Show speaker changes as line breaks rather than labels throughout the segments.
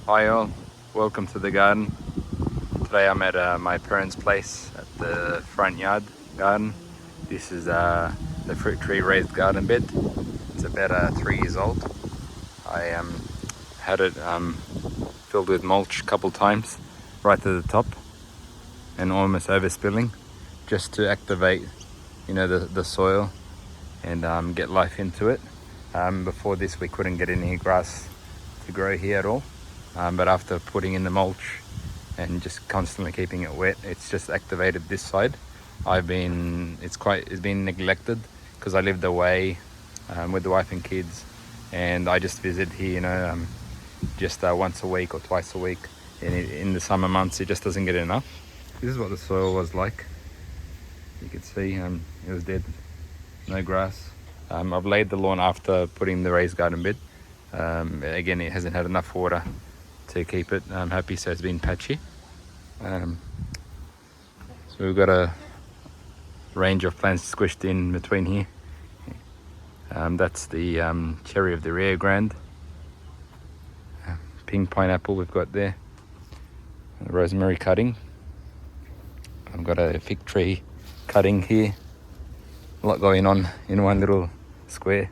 Hi all, welcome to the garden. Today I'm at my parents' place at the front yard garden. This is the fruit tree raised garden bed. It's about 3 years old. I had it filled with mulch a couple times right to the top and almost overspilling just to activate the soil and get life into it. Before this we couldn't get any grass to grow here at all. But after putting in the mulch and just constantly keeping it wet, it's just activated this side. It's been neglected because I lived away with the wife and kids, and I just visit here, just once a week or twice a week. And in the summer months, it just doesn't get enough. This is what the soil was like. You can see it was dead, no grass. I've laid the lawn after putting the raised garden bed. Again, it hasn't had enough water to keep it happy, so it's been patchy. So we've got a range of plants squished in between here. That's the cherry of the Rio Grande. Pink pineapple we've got there. A rosemary cutting. I've got a fig tree cutting here. A lot going on in one little square.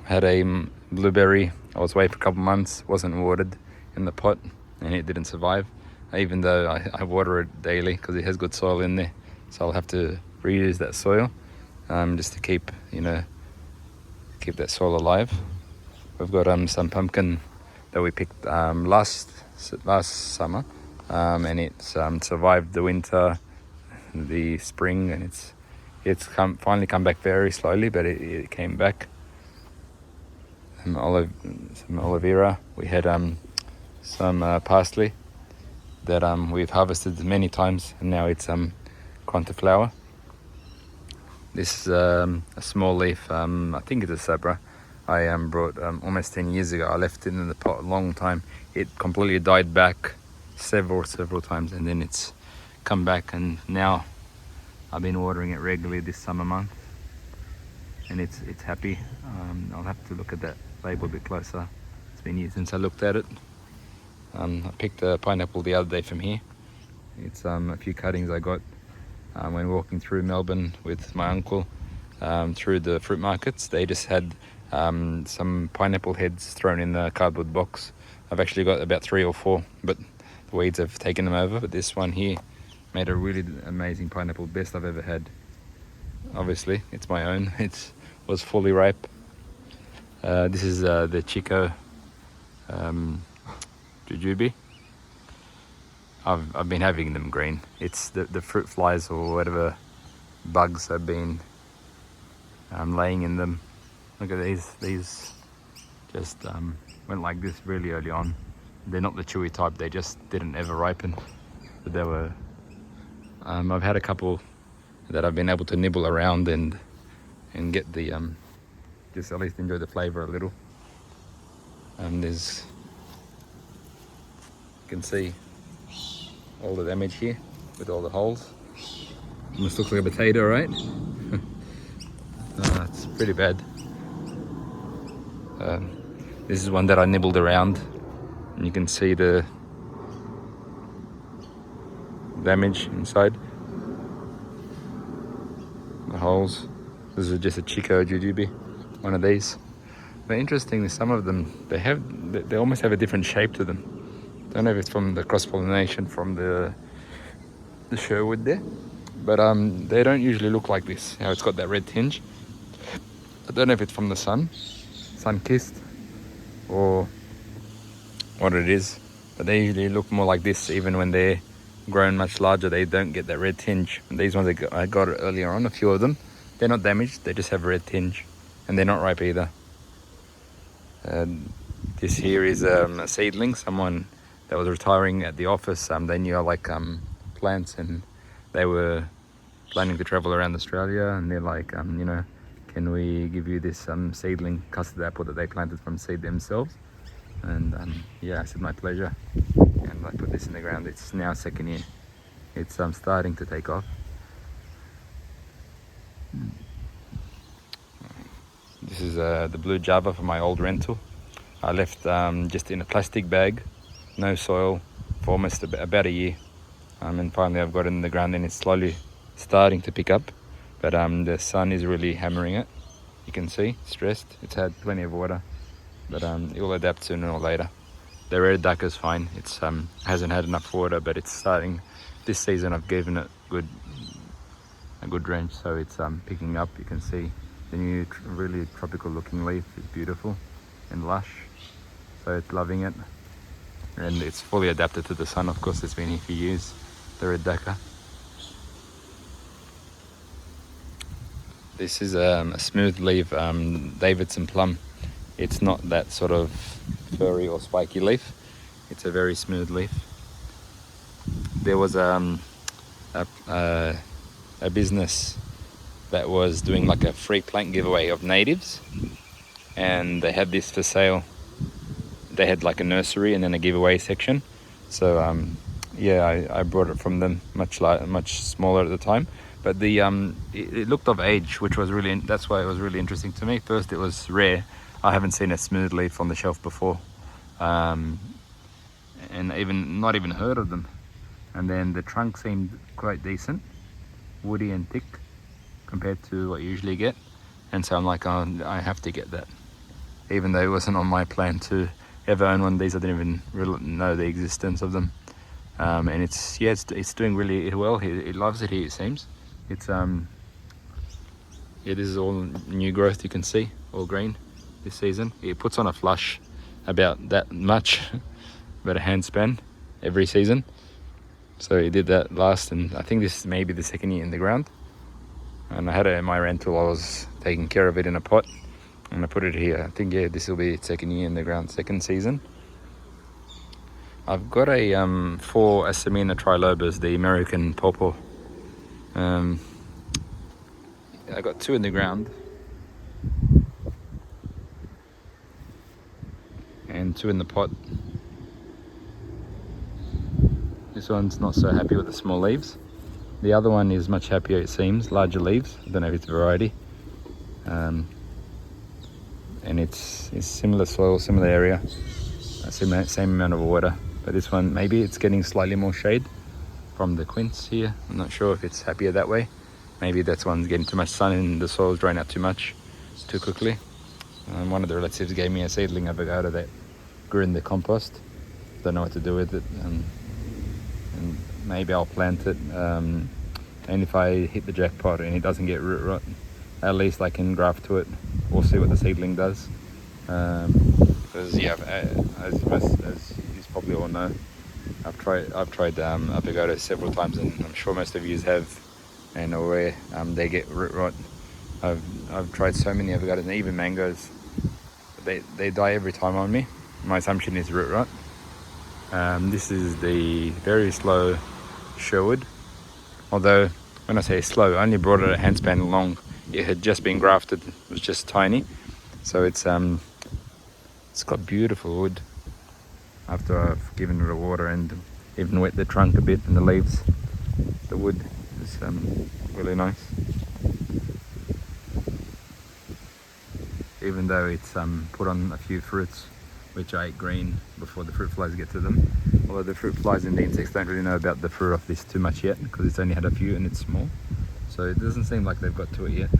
Had a blueberry. I was away for a couple months, wasn't watered in the pot, and it didn't survive, even though I water it daily because it has good soil in there. So I'll have to reuse that soil just to keep that soil alive. We've got some pumpkin that we picked last summer, and it's survived the winter, the spring, and it's finally come back very slowly, but it came back. Some aloe vera. We had some parsley that we've harvested many times, and now it's gone to flower. This is a small leaf. I think it's a sabra. I brought almost 10 years ago. I left it in the pot a long time. It completely died back several times, and then it's come back, and now I've been watering it regularly this summer month, and it's happy. I'll have to look at that label a bit closer. It's been years since I looked at it. I picked a pineapple the other day from here. It's a few cuttings I got when walking through Melbourne with my uncle through the fruit markets. They just had some pineapple heads thrown in the cardboard box. I've actually got about 3 or 4, but the weeds have taken them over. But this one here made a really amazing pineapple, best I've ever had. Obviously, it's my own. It was fully ripe. This is the Chico jujube. I've been having them green. It's the fruit flies or whatever bugs have been laying in them. Look at these just went like this really early on. They're not the chewy type, they just didn't ever ripen. But they were, I've had a couple that I've been able to nibble around and get the, just at least enjoy the flavor a little. There's, you can see all the damage here with all the holes. Almost looks like a potato, right? It's pretty bad. This is one that I nibbled around, and you can see the damage inside. The holes. This is just a Chico jujube, one of these. But interestingly, some of them they almost have a different shape to them. Don't know if it's from the cross-pollination from the Sherwood there, but they don't usually look like this. How it's got that red tinge. I don't know if it's from the sun-kissed, or what it is, but they usually look more like this. Even when they're grown much larger, they don't get that red tinge. And these ones I got earlier on, a few of them, they're not damaged, they just have a red tinge, and they're not ripe either. This here is a seedling. Someone that was retiring at the office, they knew I like plants, and they were planning to travel around Australia, and they're like, can we give you this seedling custard apple that they planted from seed themselves? And yeah, I said my pleasure, and I put this in the ground. It's now second year. It's starting to take off. This is the blue Java from my old rental. I left just in a plastic bag, no soil, for almost about a year. And finally I've got it in the ground and it's slowly starting to pick up. But the sun is really hammering it. You can see, stressed. It's had plenty of water, but it will adapt sooner or later. The red duck is fine. It's hasn't had enough water, but it's starting. This season I've given it a good drench, so it's picking up. You can see the new really tropical looking leaf is beautiful and lush, so it's loving it, and it's fully adapted to the sun. Of course, it's been here for years, the red ducker. This is a smooth leaf Davidson plum. It's not that sort of furry or spiky leaf. It's a very smooth leaf. There was a business that was doing like a free plant giveaway of natives, and they had this for sale. They had like a nursery and then a giveaway section. So yeah, I brought it from them, much smaller at the time. But the it looked of age, which was that's why it was really interesting to me. First, it was rare. I haven't seen a smooth leaf on the shelf before, and not even heard of them. And then the trunk seemed quite decent, woody and thick compared to what you usually get. And so I'm like, oh, I have to get that, even though it wasn't on my plan to ever own one of these. I didn't even really know the existence of them. And it's doing really well. It loves it here, it seems. It's this is all new growth. You can see all green this season. It puts on a flush about that much, about a handspan every season. So he did that last, and I think this is maybe the second year in the ground. And I had it in my rental. I was taking care of it in a pot, and I put it here. I think, yeah, this will be its second year in the ground, second season. I've got a 4 Asimina Trilobas, the American pawpaw. I got 2 in the ground and 2 in the pot. This one's not so happy with the small leaves. The other one is much happier, it seems, larger leaves. I don't know if it's a variety. And it's similar soil, similar area, same amount of water. But this one, maybe it's getting slightly more shade from the quince here. I'm not sure if it's happier that way. Maybe that's one's getting too much sun and the soil's drying out too quickly. One of the relatives gave me a seedling avocado that grew in the compost. Don't know what to do with it. And maybe I'll plant it. And if I hit the jackpot and it doesn't get root rot, at least I can graft to it. We'll see what the seedling does. Because yeah, as you probably all know, I've tried avocados several times, and I'm sure most of you have, and where they get root rot. I've tried so many avocados, and even mangoes. They die every time on me. My assumption is root rot. This is the very slow Sherwood. Although when I say slow, I only brought it a handspan long. It had just been grafted. It was just tiny, so it's got beautiful wood. After I've given it a water and even wet the trunk a bit and the leaves, the wood is really nice. Even though it's put on a few fruits, which I ate green before the fruit flies get to them. Although the fruit flies and the insects don't really know about the fruit of this too much yet, because it's only had a few and it's small. So it doesn't seem like they've got to it yet.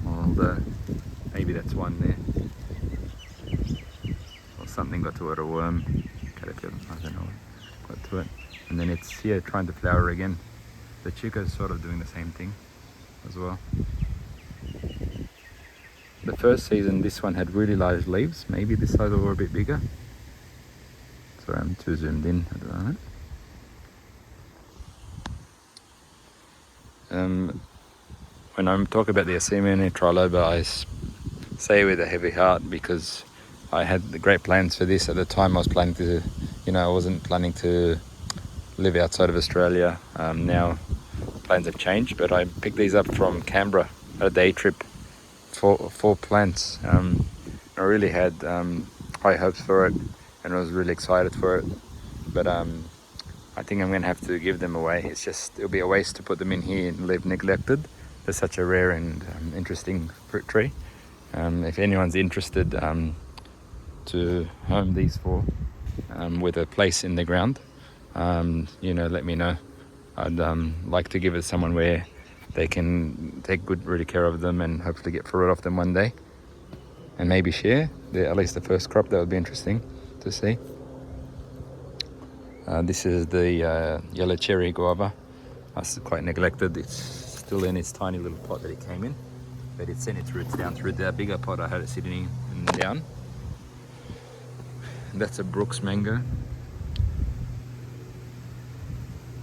Although maybe that's one there. Or something got to it, a worm, caterpillar, I don't know what got to it. And then it's here trying to flower again. The chico's sort of doing the same thing as well. The first season, this one had really large leaves. Maybe this side were a bit bigger. Sorry, I'm too zoomed in at the moment. When I'm talking about the Asimina Triloba, I say with a heavy heart, because I had the great plans for this. At the time I was planning to, I wasn't planning to live outside of Australia. Now plans have changed, but I picked these up from Canberra at a day trip. Four plants. I really had high hopes for it, and I was really excited for it. But I think I'm going to have to give them away. It'll be a waste to put them in here and leave neglected. They're such a rare and interesting fruit tree. If anyone's interested, to home these for with a place in the ground, let me know. I'd like to give it to someone where they can take good really care of them and hopefully get fruit off them one day, and maybe share at least the first crop. That would be interesting to see. This is the yellow cherry guava. It's quite neglected. It's still in its tiny little pot that it came in, but it's sent its roots down through the bigger pot I had at Sydney and down. That's a Brooks mango.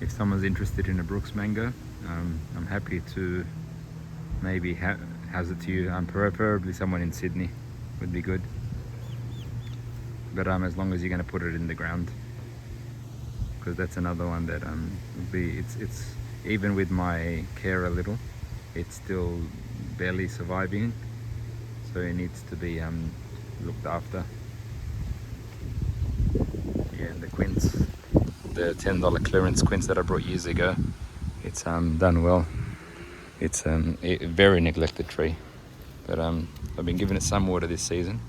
If someone's interested in a Brooks mango, I'm happy to maybe house it to you. Preferably someone in Sydney would be good, but as long as you're going to put it in the ground, because that's another one that would be, it's even with my care a little, it's still barely surviving, so it needs to be looked after. Yeah, the quince, the $10 clearance quince that I brought years ago, it's done well. It's a very neglected tree, but I've been giving it some water this season,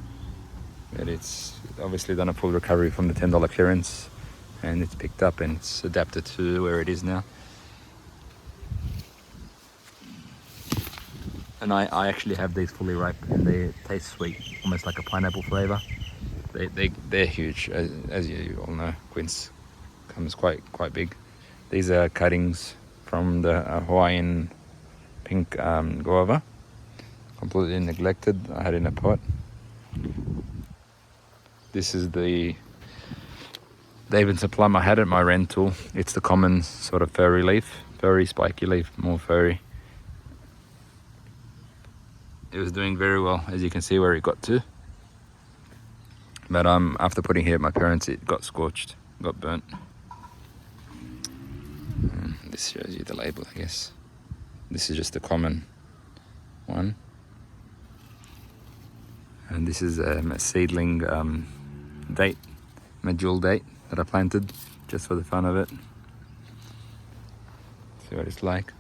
but it's obviously done a full recovery from the $10 clearance, and it's picked up and it's adapted to where it is now. And I actually have these fully ripe, and they taste sweet, almost like a pineapple flavor. They're huge, as you all know. Quince comes quite big. These are cuttings from the Hawaiian pink guava, completely neglected. I had in a pot. This is the Davidson plum I had at my rental. It's the common sort of furry leaf, furry spiky leaf, more furry. It was doing very well, as you can see where it got to. But after putting here at my parents, it got scorched, got burnt. This shows you the label, I guess. This is just a common one. And this is a seedling date, medjool date that I planted just for the fun of it. See what it's like.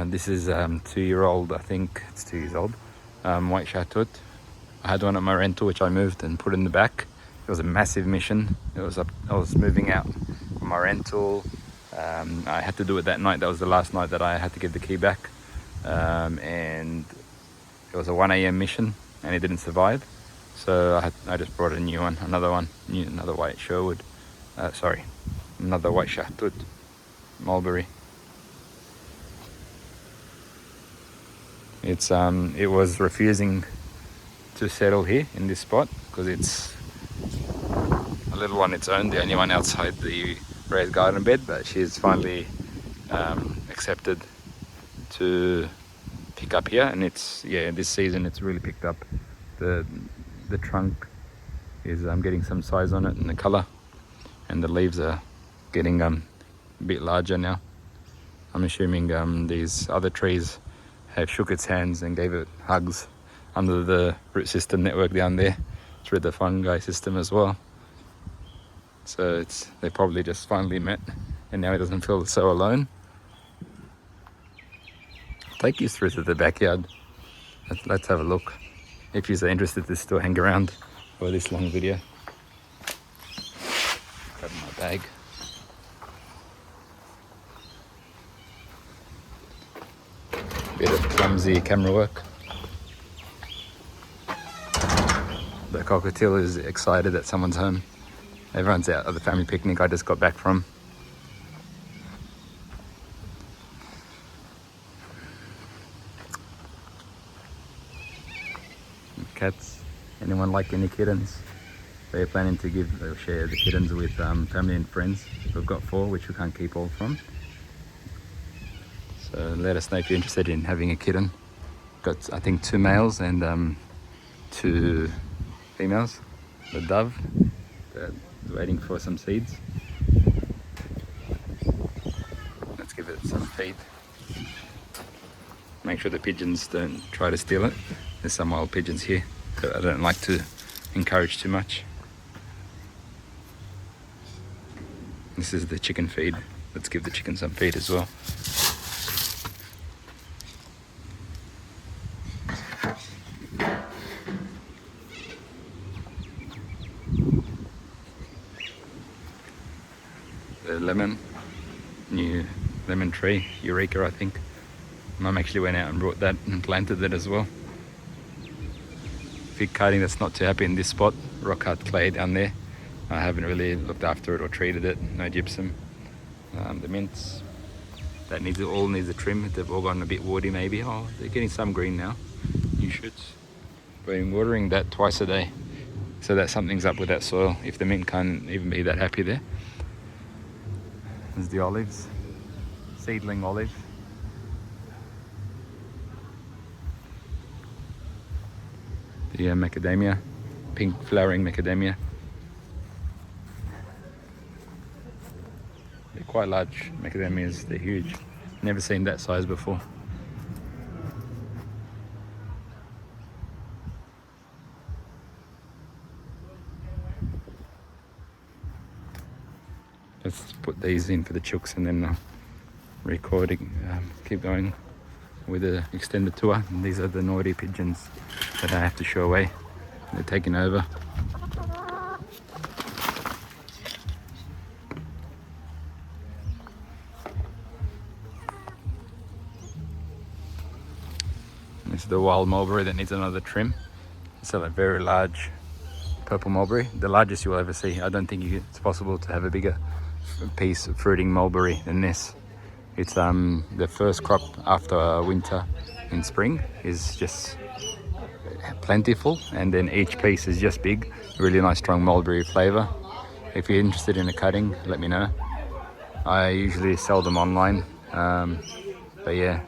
This is 2-year-old, I think it's 2 years old, white shatut. I had one at my rental which I moved and put in the back. It was a massive mission. I was moving out from my rental. I had to do it that night. That was the last night that I had to give the key back. And it was a 1 a.m. mission and it didn't survive. So I just brought a new one, another white Sherwood. Another white shatut, mulberry. It was refusing to settle here in this spot because it's a little on its own, the only one outside the raised garden bed, but she's finally accepted to pick up here, and this season it's really picked up. The trunk is getting some size on it and the color, and the leaves are getting a bit larger now. I'm assuming these other trees have shook its hands and gave it hugs under the root system network down there through the fungi system as well. So they probably just finally met, and now it doesn't feel so alone. I'll take you through to the backyard. Let's have a look. If you're interested to still hang around for this long video. Grab my bag. Bit of clumsy camera work. The cockatiel is excited that someone's home. Everyone's out at the family picnic I just got back from. Cats. Anyone like any kittens? They're planning to share the kittens with family and friends. We've got 4, which we can't keep all from. So let us know if you're interested in having a kitten. Got, I think, 2 males and 2 females. The dove, waiting for some seeds. Let's give it some feed. Make sure the pigeons don't try to steal it. There's some wild pigeons here that I don't like to encourage too much. This is the chicken feed. Let's give the chicken some feed as well. lemon, new lemon tree, Eureka I think. Mum actually went out and brought that and planted it as well. Fig cutting that's not too happy in this spot, rock cut clay down there. I haven't really looked after it or treated it, no gypsum. The mints, that all needs a trim. They've all gone a bit woody maybe. Oh, they're getting some green now, new shoots. Been watering that twice a day, so that something's up with that soil if the mint can't even be that happy there. There's the olives, seedling olive. The macadamia, pink flowering macadamia. They're quite large macadamias, they're huge. Never seen that size before. Let's put these in for the chooks and then recording, keep going with the extended tour. And these are the naughty pigeons that I have to show away. They're taking over. This is the wild mulberry that needs another trim. It's a very large purple mulberry, the largest you will ever see. I don't think it's possible to have a bigger piece of fruiting mulberry than this. It's the first crop after winter in spring is just plentiful, and then each piece is just big, really nice strong mulberry flavor. If you're interested in a cutting, let me know. I usually sell them online, but yeah,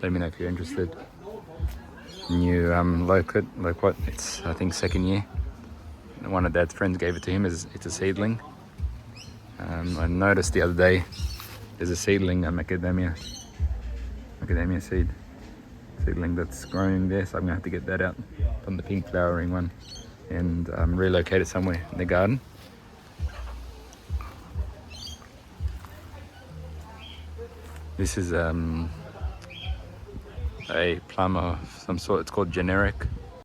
let me know if you're interested. New loquat, it's I think second year. One of Dad's friends gave it to him as it's a seedling. I noticed the other day there's a seedling, a macadamia seedling that's growing there, so I'm gonna have to get that out from the pink flowering one and relocate it somewhere in the garden. This is a plum of some sort. It's called generic.